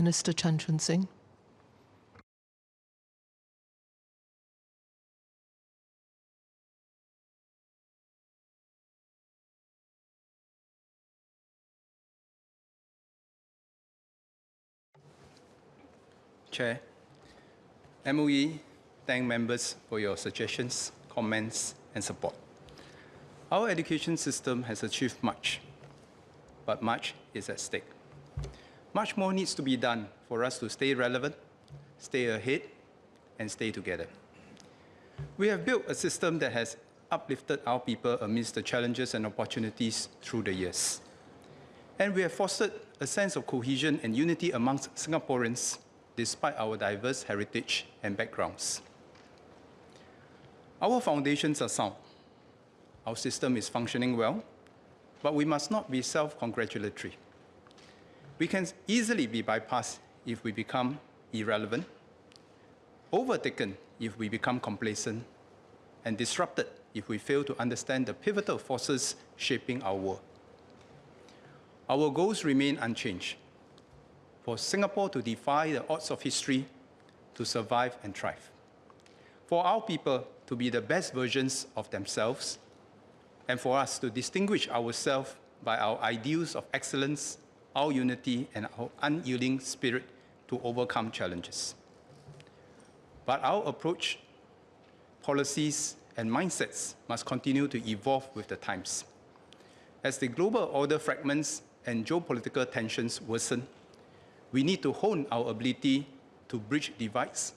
Minister Chan Chun Sing. Chair, MOE thank members for your suggestions, comments, and support. Our education system has achieved much, but much is at stake. Much more needs to be done for us to stay relevant, stay ahead, and stay together. We have built a system that has uplifted our people amidst the challenges and opportunities through the years. And we have fostered a sense of cohesion and unity amongst Singaporeans despite our diverse heritage and backgrounds. Our foundations are sound. Our system is functioning well, but we must not be self-congratulatory. We can easily be bypassed if we become irrelevant, overtaken if we become complacent, and disrupted if we fail to understand the pivotal forces shaping our world. Our goals remain unchanged: for Singapore to defy the odds of history, to survive and thrive, for our people to be the best versions of themselves, and for us to distinguish ourselves by our ideals of excellence, our unity, and our unyielding spirit to overcome challenges. But our approach, policies, and mindsets must continue to evolve with the times. As the global order fragments and geopolitical tensions worsen, we need to hone our ability to bridge divides,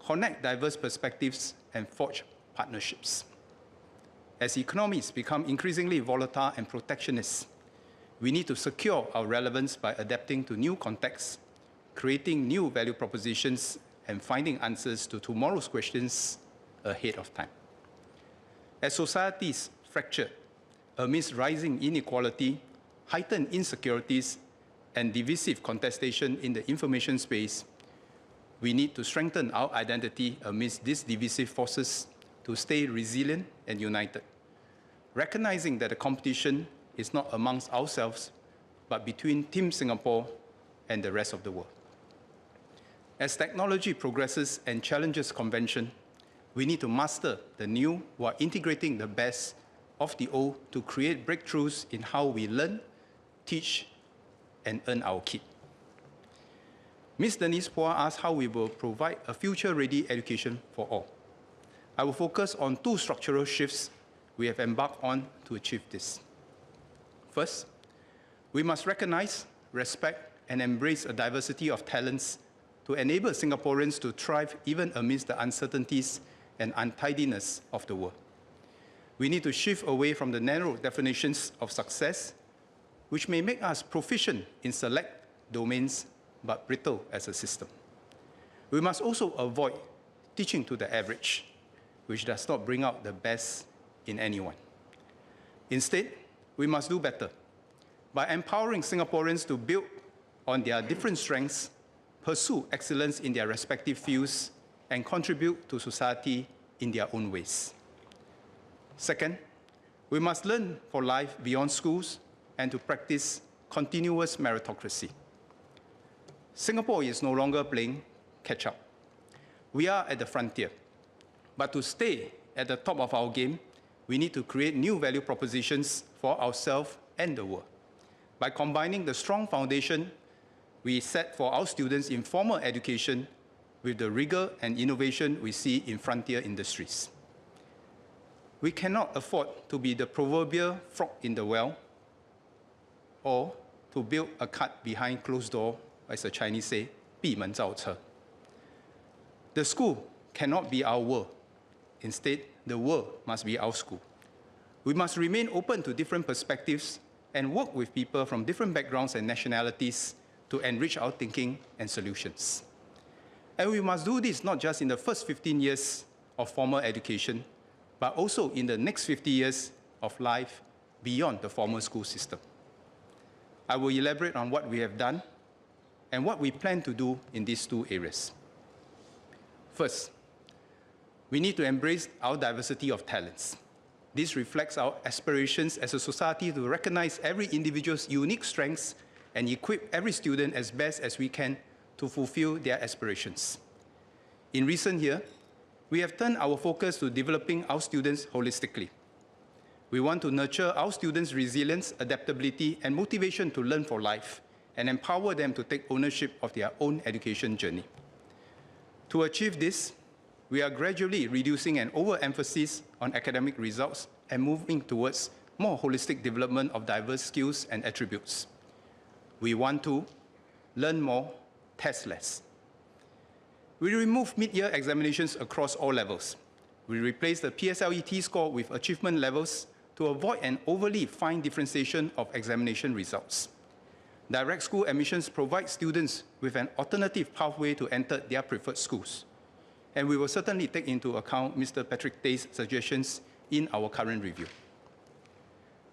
connect diverse perspectives, and forge partnerships. As economies become increasingly volatile and protectionist, we need to secure our relevance by adapting to new contexts, creating new value propositions, and finding answers to tomorrow's questions ahead of time. As societies fracture amidst rising inequality, heightened insecurities, and divisive contestation in the information space, we need to strengthen our identity amidst these divisive forces to stay resilient and united, recognizing that the competition is not amongst ourselves, but between Team Singapore and the rest of the world. As technology progresses and challenges convention, we need to master the new while integrating the best of the old to create breakthroughs in how we learn, teach, and earn our keep. Ms. Denise Phua asked how we will provide a future-ready education for all. I will focus on two structural shifts we have embarked on to achieve this. First, we must recognize, respect, and embrace a diversity of talents to enable Singaporeans to thrive even amidst the uncertainties and untidiness of the world. We need to shift away from the narrow definitions of success, which may make us proficient in select domains but brittle as a system. We must also avoid teaching to the average, which does not bring out the best in anyone. Instead, we must do better by empowering Singaporeans to build on their different strengths, pursue excellence in their respective fields, and contribute to society in their own ways. Second, we must learn for life beyond schools and to practice continuous meritocracy. Singapore is no longer playing catch-up. We are at the frontier. But to stay at the top of our game, we need to create new value propositions for ourselves and the world. By combining the strong foundation we set for our students in formal education with the rigor and innovation we see in frontier industries. We cannot afford to be the proverbial frog in the well or to build a cart behind closed door, as the Chinese say, 闭门造车. The school cannot be our world. Instead, the world must be our school. We must remain open to different perspectives and work with people from different backgrounds and nationalities to enrich our thinking and solutions. And we must do this not just in the first 15 years of formal education, but also in the next 50 years of life beyond the formal school system. I will elaborate on what we have done and what we plan to do in these two areas. First, we need to embrace our diversity of talents. This reflects our aspirations as a society to recognize every individual's unique strengths and equip every student as best as we can to fulfill their aspirations. In recent years, we have turned our focus to developing our students holistically. We want to nurture our students' resilience, adaptability, and motivation to learn for life, and empower them to take ownership of their own education journey. To achieve this, we are gradually reducing an overemphasis on academic results and moving towards more holistic development of diverse skills and attributes. We want to learn more, test less. We remove mid-year examinations across all levels. We replace the PSLE T-score with achievement levels to avoid an overly fine differentiation of examination results. Direct school admissions provide students with an alternative pathway to enter their preferred schools. And we will certainly take into account Mr. Patrick Tay's suggestions in our current review.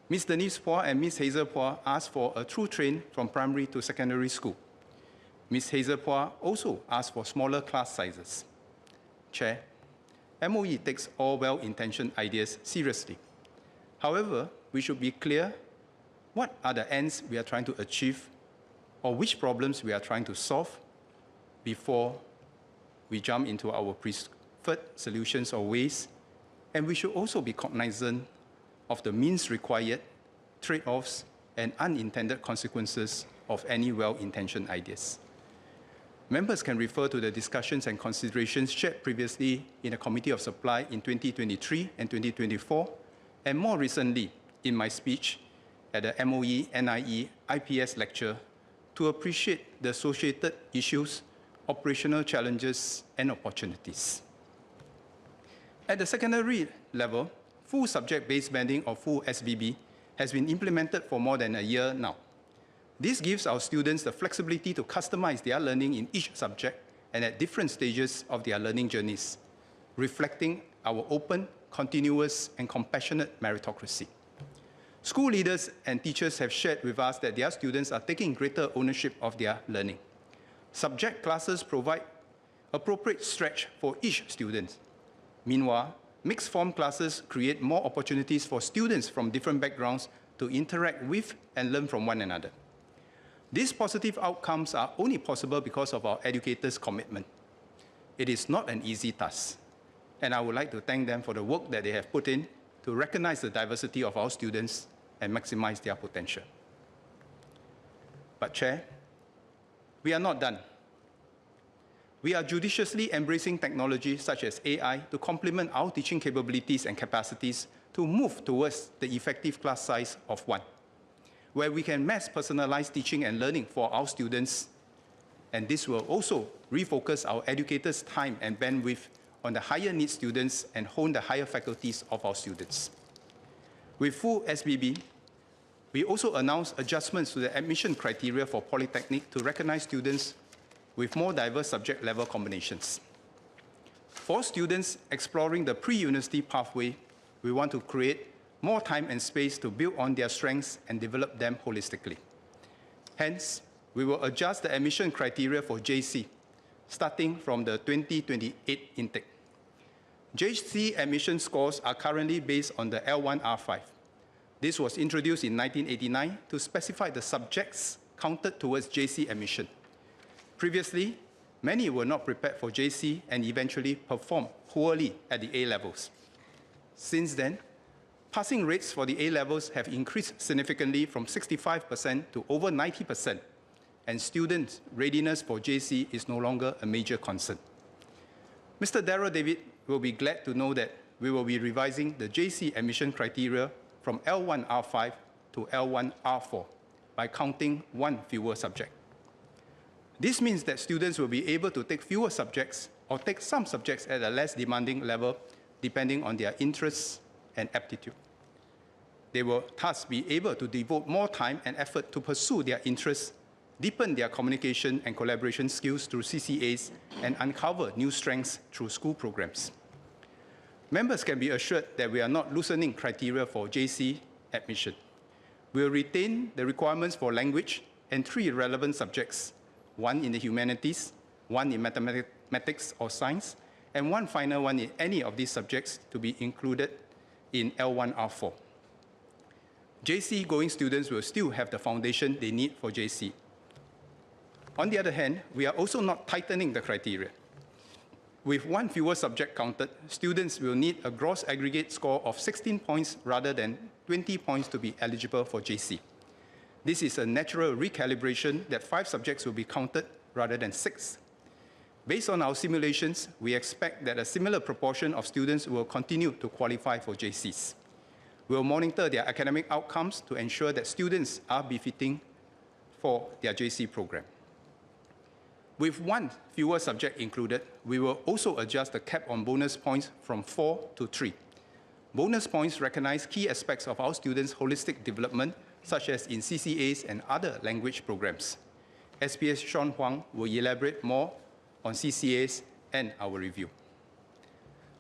Ms. Denise Phua and Ms. Hazel Phua asked for a through train from primary to secondary school. Ms. Hazel Phua also asked for smaller class sizes. Chair, MOE takes all well-intentioned ideas seriously. However, we should be clear what are the ends we are trying to achieve or which problems we are trying to solve before we jump into our preferred solutions or ways, and we should also be cognizant of the means required, trade-offs, and unintended consequences of any well-intentioned ideas. Members can refer to the discussions and considerations shared previously in the Committee of Supply in 2023 and 2024, and more recently in my speech at the MOE NIE IPS lecture to appreciate the associated issues, operational challenges, and opportunities. At the secondary level, full subject-based banding or full SBB has been implemented for more than a year now. This gives our students the flexibility to customize their learning in each subject and at different stages of their learning journeys, reflecting our open, continuous, and compassionate meritocracy. School leaders and teachers have shared with us that their students are taking greater ownership of their learning. Subject classes provide appropriate stretch for each student. Meanwhile, mixed form classes create more opportunities for students from different backgrounds to interact with and learn from one another. These positive outcomes are only possible because of our educators' commitment. It is not an easy task, and I would like to thank them for the work that they have put in to recognize the diversity of our students and maximize their potential. But Chair, we are not done. We are judiciously embracing technology such as AI to complement our teaching capabilities and capacities to move towards the effective class size of 1, where we can mass personalize teaching and learning for our students, and this will also refocus our educators' time and bandwidth on the higher needs students and hone the higher faculties of our students. With full SBB, we also announced adjustments to the admission criteria for Polytechnic to recognize students with more diverse subject level combinations. For students exploring the pre-university pathway, we want to create more time and space to build on their strengths and develop them holistically. Hence, we will adjust the admission criteria for JC, starting from the 2028 intake. JC admission scores are currently based on the L1R5. This was introduced in 1989 to specify the subjects counted towards JC admission. Previously, many were not prepared for JC and eventually performed poorly at the A levels. Since then, passing rates for the A levels have increased significantly from 65% to over 90%, and students' readiness for JC is no longer a major concern. Mr. Darrell David will be glad to know that we will be revising the JC admission criteria from L1R5 to L1R4 by counting 1 fewer subject. This means that students will be able to take fewer subjects or take some subjects at a less demanding level depending on their interests and aptitude. They will thus be able to devote more time and effort to pursue their interests, deepen their communication and collaboration skills through CCAs, and uncover new strengths through school programs. Members can be assured that we are not loosening criteria for JC admission. We will retain the requirements for language and 3 relevant subjects, 1 in the humanities, 1 in mathematics or science, and 1 final one in any of these subjects to be included in L1R4. JC-going students will still have the foundation they need for JC. On the other hand, we are also not tightening the criteria. With one fewer subject counted, students will need a gross aggregate score of 16 points rather than 20 points to be eligible for JC. This is a natural recalibration that 5 subjects will be counted rather than 6. Based on our simulations, we expect that a similar proportion of students will continue to qualify for JCs. We will monitor their academic outcomes to ensure that students are befitting for their JC program. With one fewer subject included, we will also adjust the cap on bonus points from 4 to 3. Bonus points recognize key aspects of our students' holistic development, such as in CCAs and other language programs. SPS Sean Huang will elaborate more on CCAs and our review.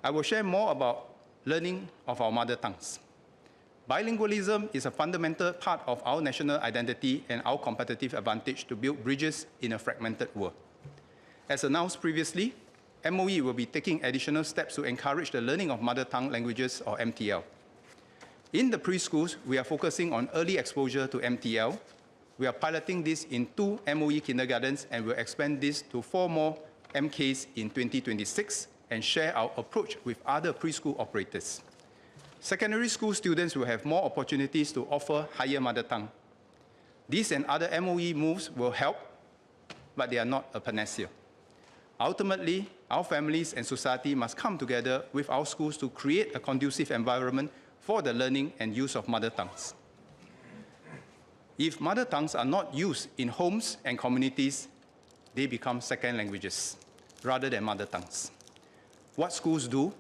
I will share more about learning of our mother tongues. Bilingualism is a fundamental part of our national identity and our competitive advantage to build bridges in a fragmented world. As announced previously, MOE will be taking additional steps to encourage the learning of mother tongue languages, or MTL. In the preschools, we are focusing on early exposure to MTL. We are piloting this in 2 MOE kindergartens and will expand this to 4 more MKs in 2026 and share our approach with other preschool operators. Secondary school students will have more opportunities to offer higher mother tongue. These and other MOE moves will help, but they are not a panacea. Ultimately, our families and society must come together with our schools to create a conducive environment for the learning and use of mother tongues. If mother tongues are not used in homes and communities, they become second languages rather than mother tongues. What schools do,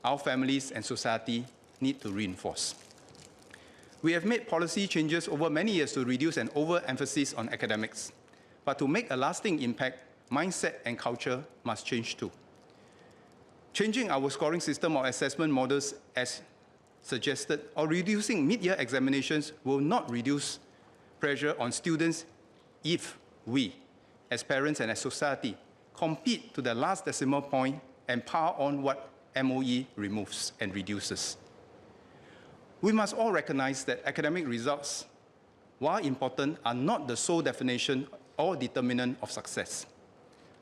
our families and society need to reinforce. We have made policy changes over many years to reduce an overemphasis on academics. But to make a lasting impact, mindset and culture must change too. Changing our scoring system or assessment models as suggested, or reducing mid-year examinations will not reduce pressure on students if we, as parents and as society, compete to the last decimal point and power on what MOE removes and reduces. We must all recognize that academic results, while important, are not the sole definition or determinant of success.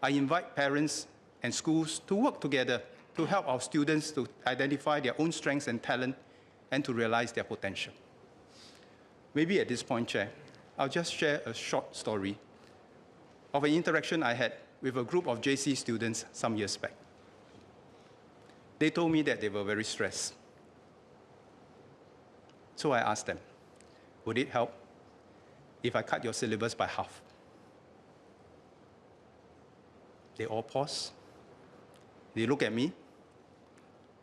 I invite parents and schools to work together to help our students to identify their own strengths and talent and to realize their potential. Maybe at this point, Chair, I'll just share a short story of an interaction I had with a group of JC students some years back. They told me that they were very stressed. So I asked them, would it help if I cut your syllabus by half? They all paused. They looked at me,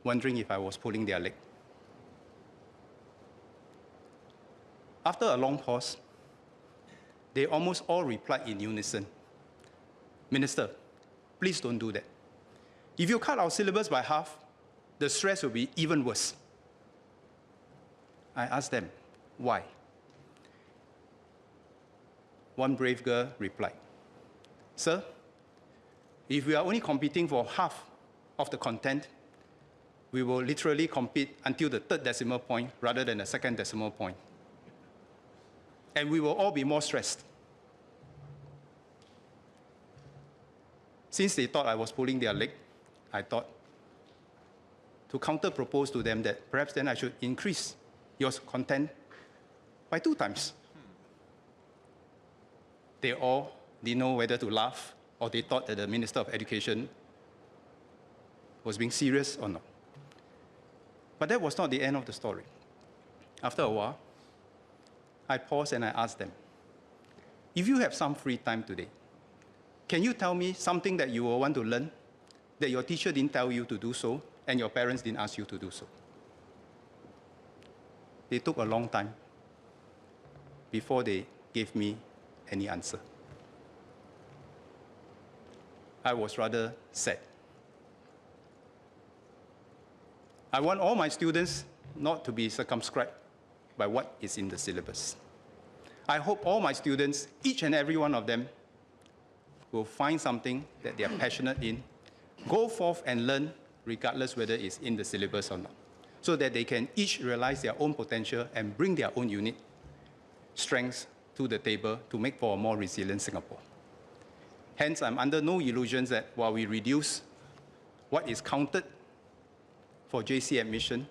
wondering if I was pulling their leg. After a long pause, they almost all replied in unison, Minister, please don't do that. If you cut our syllabus by half, the stress will be even worse. I asked them, why? One brave girl replied, Sir, if we are only competing for half of the content, we will literally compete until the 3rd decimal point rather than the 2nd decimal point. And we will all be more stressed. Since they thought I was pulling their leg, I thought to counter-propose to them that perhaps then I should increase your content by 2 times. They all didn't know whether to laugh or they thought that the Minister of Education was being serious or not. But that was not the end of the story. After a while, I paused and I asked them, if you have some free time today, can you tell me something that you will want to learn, that your teacher didn't tell you to do so, and your parents didn't ask you to do so? They took a long time before they gave me any answer. I was rather sad. I want all my students not to be circumscribed by what is in the syllabus. I hope all my students, each and every one of them, will find something that they are passionate in, go forth and learn regardless whether it's in the syllabus or not, so that they can each realize their own potential and bring their own unique strengths to the table to make for a more resilient Singapore. Hence, I'm under no illusions that while we reduce what is counted for JC admission,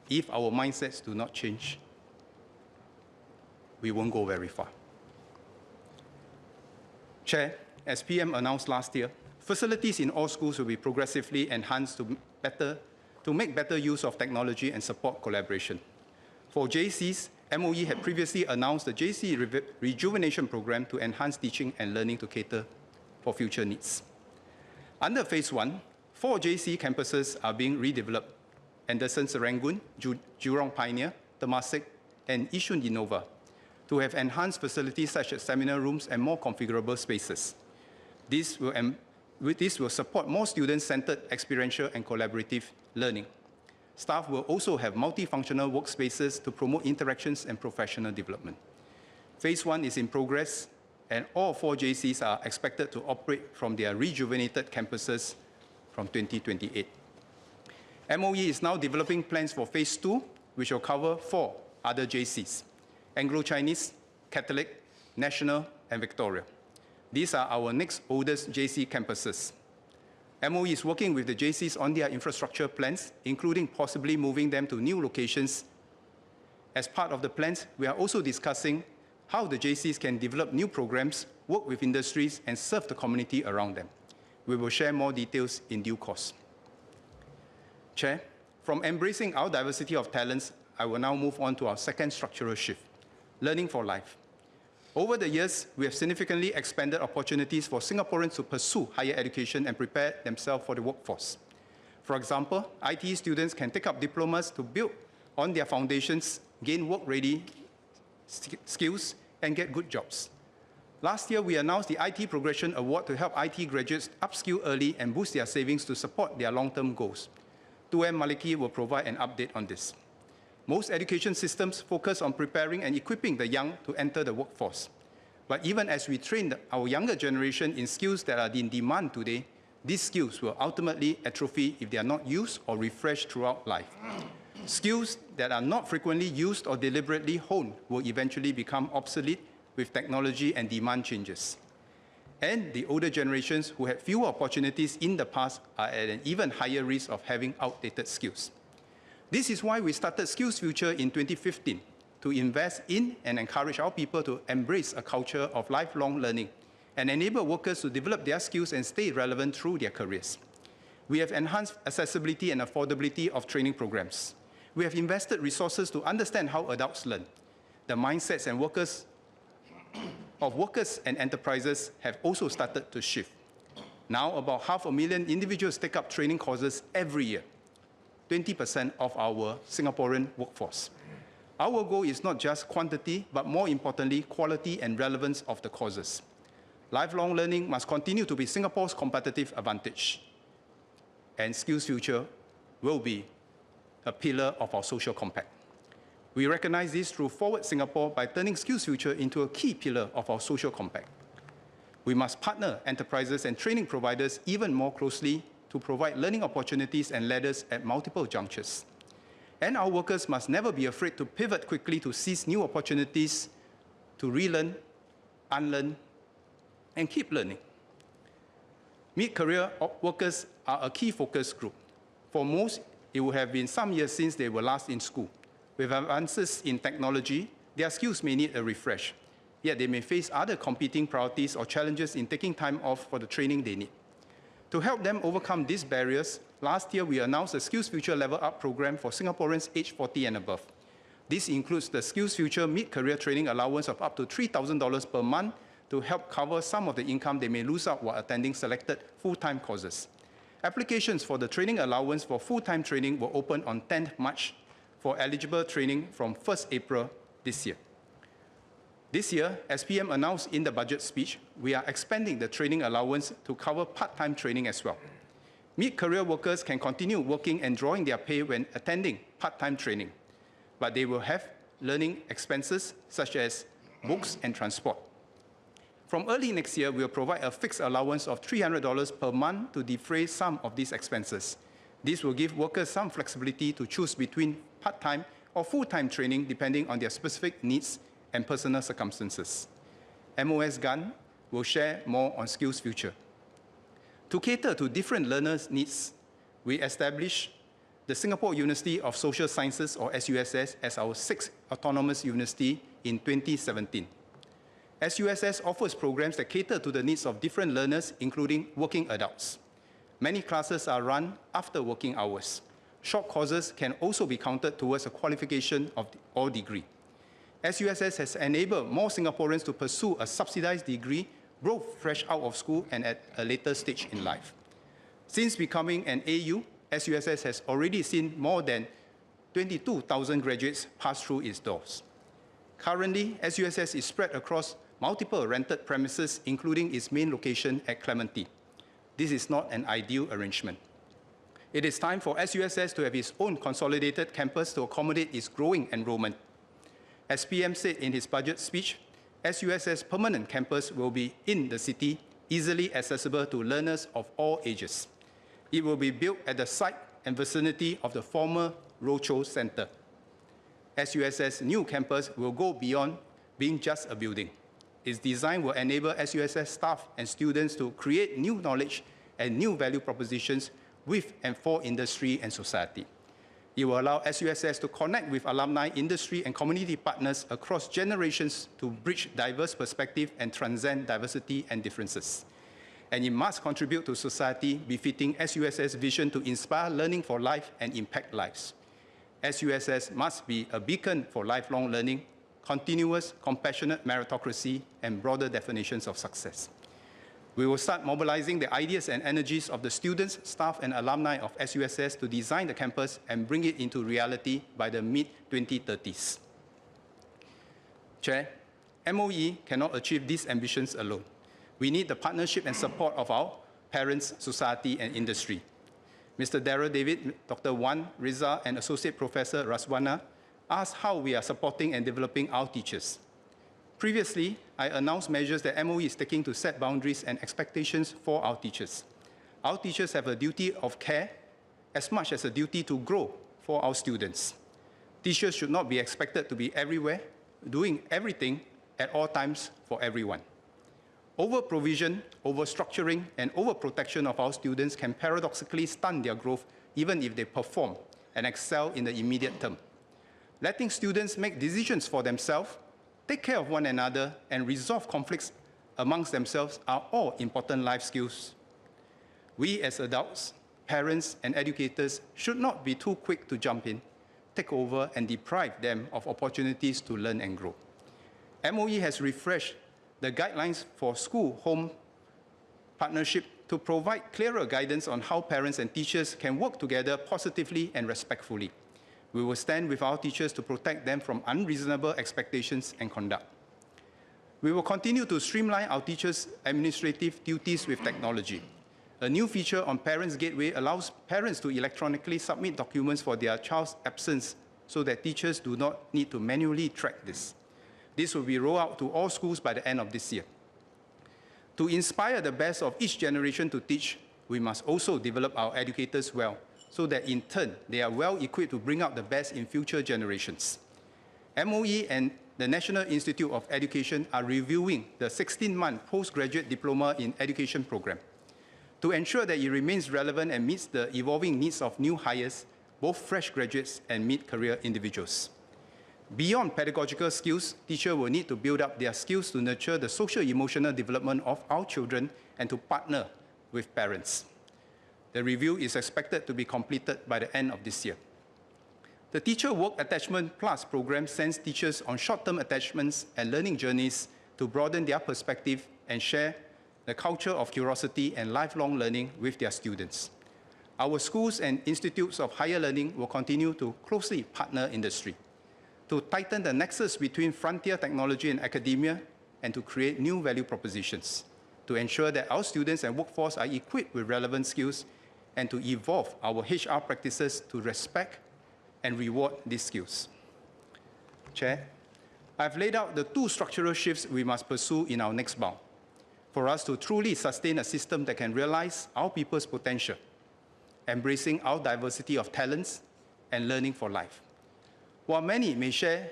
if our mindsets do not change, we won't go very far. Chair, as PM announced last year, facilities in all schools will be progressively enhanced to make better use of technology and support collaboration. For JCs, MOE had previously announced the JC Rejuvenation Program to enhance teaching and learning to cater for future needs. Under Phase 1, 4 JC campuses are being redeveloped: Anderson Serangoon, Jurong Pioneer, Temasek, and Yishun Innova, to have enhanced facilities such as seminar rooms and more configurable spaces. This will support more student-centered, experiential, and collaborative learning. Staff will also have multifunctional workspaces to promote interactions and professional development. Phase 1 is in progress, and all 4 JCs are expected to operate from their rejuvenated campuses from 2028. MOE is now developing plans for Phase 2, which will cover 4 other JCs: Anglo-Chinese, Catholic, National, and Victoria. These are our next oldest JC campuses. MOE is working with the JCs on their infrastructure plans, including possibly moving them to new locations. As part of the plans, we are also discussing how the JCs can develop new programs, work with industries, and serve the community around them. We will share more details in due course. Chair, from embracing our diversity of talents, I will now move on to our second structural shift: learning for life. Over the years, we have significantly expanded opportunities for Singaporeans to pursue higher education and prepare themselves for the workforce. For example, IT students can take up diplomas to build on their foundations, gain work-ready skills, and get good jobs. Last year, we announced the IT Progression Award to help IT graduates upskill early and boost their savings to support their long-term goals. 2M Maliki will provide an update on this. Most education systems focus on preparing and equipping the young to enter the workforce. But even as we train our younger generation in skills that are in demand today, these skills will ultimately atrophy if they are not used or refreshed throughout life. Skills that are not frequently used or deliberately honed will eventually become obsolete with technology and demand changes. And the older generations who had fewer opportunities in the past are at an even higher risk of having outdated skills. This is why we started Skills Future in 2015, to invest in and encourage our people to embrace a culture of lifelong learning and enable workers to develop their skills and stay relevant through their careers. We have enhanced accessibility and affordability of training programs. We have invested resources to understand how adults learn. The mindsets and workers and enterprises have also started to shift. Now, about 500,000 individuals take up training courses every year, 20% of our Singaporean workforce. Our goal is not just quantity, but more importantly, quality and relevance of the courses. Lifelong learning must continue to be Singapore's competitive advantage, and Skills Future will be a pillar of our social compact. We recognize this through Forward Singapore by turning Skills Future into a key pillar of our social compact. We must partner enterprises and training providers even more closely to provide learning opportunities and ladders at multiple junctures. And our workers must never be afraid to pivot quickly to seize new opportunities, to relearn, unlearn, and keep learning. Mid-career workers are a key focus group. For most, it will have been some years since they were last in school. With advances in technology, their skills may need a refresh, yet they may face other competing priorities or challenges in taking time off for the training they need. To help them overcome these barriers, last year we announced the Skills Future Level Up program for Singaporeans aged 40 and above. This includes the Skills Future Mid-Career Training Allowance of up to $3,000 per month to help cover some of the income they may lose out while attending selected full-time courses. Applications for the training allowance for full-time training were open on 10th March for eligible training from 1st April this year. This year, as PM announced in the budget speech, we are expanding the training allowance to cover part-time training as well. Mid-career workers can continue working and drawing their pay when attending part-time training, but they will have learning expenses such as books and transport. From early next year, we will provide a fixed allowance of $300 per month to defray some of these expenses. This will give workers some flexibility to choose between part-time or full-time training depending on their specific needs and personal circumstances. MOS Gun will share more on Skills Future. To cater to different learners' needs, we established the Singapore University of Social Sciences, or SUSS, as our 6th autonomous university in 2017. SUSS offers programs that cater to the needs of different learners, including working adults. Many classes are run after working hours. Short courses can also be counted towards a qualification or degree. SUSS has enabled more Singaporeans to pursue a subsidized degree, both fresh out of school and at a later stage in life. Since becoming an AU, SUSS has already seen more than 22,000 graduates pass through its doors. Currently, SUSS is spread across multiple rented premises, including its main location at Clementi. This is not an ideal arrangement. It is time for SUSS to have its own consolidated campus to accommodate its growing enrollment. As PM said in his budget speech, SUSS permanent campus will be in the city, easily accessible to learners of all ages. It will be built at the site and vicinity of the former Rochor Centre. SUSS new campus will go beyond being just a building. Its design will enable SUSS staff and students to create new knowledge and new value propositions with and for industry and society. It will allow SUSS to connect with alumni, industry, and community partners across generations to bridge diverse perspectives and transcend diversity and differences. And it must contribute to society befitting SUSS vision to inspire learning for life and impact lives. SUSS must be a beacon for lifelong learning, continuous, compassionate meritocracy, and broader definitions of success. We will start mobilizing the ideas and energies of the students, staff, and alumni of SUSS to design the campus and bring it into reality by the mid-2030s. Chair, MOE cannot achieve these ambitions alone. We need the partnership and support of our parents, society, and industry. Mr. Darrell David, Dr. Wan Riza, and Associate Professor Raswana asked how we are supporting and developing our teachers. Previously, I announced measures that MOE is taking to set boundaries and expectations for our teachers. Our teachers have a duty of care as much as a duty to grow for our students. Teachers should not be expected to be everywhere, doing everything at all times for everyone. Over-provision, over-structuring, and over-protection of our students can paradoxically stunt their growth even if they perform and excel in the immediate term. Letting students make decisions for themselves, take care of one another, and resolve conflicts amongst themselves are all important life skills. We as adults, parents, and educators should not be too quick to jump in, take over, and deprive them of opportunities to learn and grow. MOE has refreshed the guidelines for school-home partnership to provide clearer guidance on how parents and teachers can work together positively and respectfully. We will stand with our teachers to protect them from unreasonable expectations and conduct. We will continue to streamline our teachers' administrative duties with technology. A new feature on Parents Gateway allows parents to electronically submit documents for their child's absence so that teachers do not need to manually track this. This will be rolled out to all schools by the end of this year. To inspire the best of each generation to teach, we must also develop our educators well, so that in turn, they are well equipped to bring out the best in future generations. MOE and the National Institute of Education are reviewing the 16-month postgraduate diploma in education program to ensure that it remains relevant and meets the evolving needs of new hires, both fresh graduates and mid-career individuals. Beyond pedagogical skills, teachers will need to build up their skills to nurture the social-emotional development of our children and to partner with parents. The review is expected to be completed by the end of this year. The Teacher Work Attachment Plus program sends teachers on short-term attachments and learning journeys to broaden their perspective and share the culture of curiosity and lifelong learning with their students. Our schools and institutes of higher learning will continue to closely partner industry, to tighten the nexus between frontier technology and academia, and to create new value propositions, to ensure that our students and workforce are equipped with relevant skills, and to evolve our HR practices to respect and reward these skills. Chair, I've laid out the 2 structural shifts we must pursue in our next bound for us to truly sustain a system that can realize our people's potential, embracing our diversity of talents and learning for life. While many may share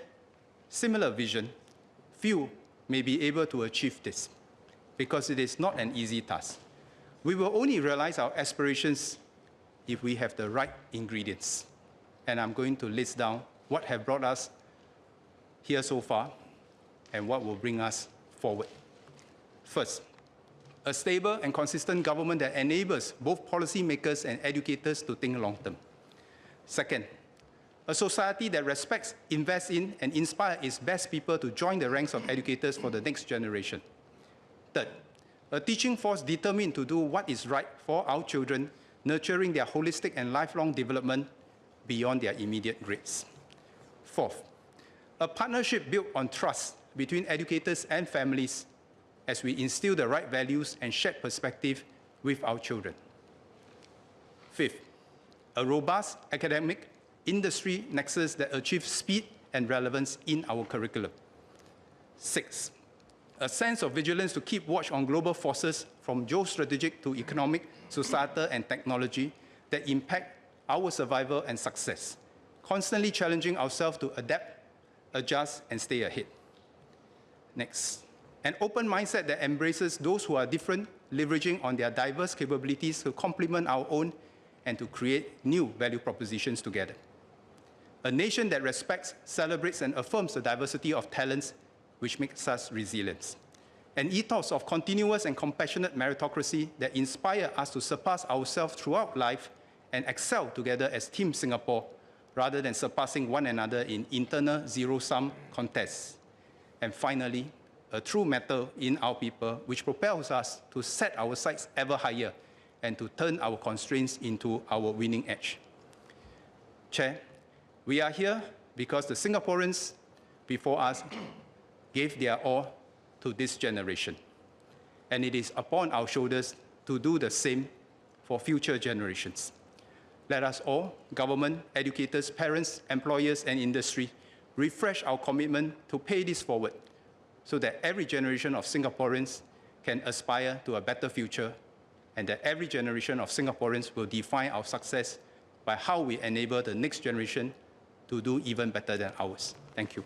similar vision, few may be able to achieve this. because it is not an easy task. We will only realize our aspirations if we have the right ingredients. And I'm going to list down what have brought us here so far and what will bring us forward. First, a stable and consistent government that enables both policymakers and educators to think long-term. Second, a society that respects, invests in, and inspires its best people to join the ranks of educators for the next generation. Third, a teaching force determined to do what is right for our children, nurturing their holistic and lifelong development beyond their immediate grades. Fourth, a partnership built on trust between educators and families as we instill the right values and shared perspective with our children. Fifth, a robust academic industry nexus that achieves speed and relevance in our curriculum. Sixth, a sense of vigilance to keep watch on global forces from geostrategic to economic, societal, and technology that impact our survival and success, constantly challenging ourselves to adapt, adjust, and stay ahead. Next, an open mindset that embraces those who are different, leveraging on their diverse capabilities to complement our own and to create new value propositions together. A nation that respects, celebrates, and affirms the diversity of talents which makes us resilient. An ethos of continuous and compassionate meritocracy that inspires us to surpass ourselves throughout life and excel together as Team Singapore, rather than surpassing one another in internal zero-sum contests. And finally, a true metal in our people which propels us to set our sights ever higher and to turn our constraints into our winning edge. Chair, we are here because the Singaporeans before us gave their all to this generation. And it is upon our shoulders to do the same for future generations. Let us all, government, educators, parents, employers, and industry, refresh our commitment to pay this forward so that every generation of Singaporeans can aspire to a better future and that every generation of Singaporeans will define our success by how we enable the next generation to do even better than ours. Thank you.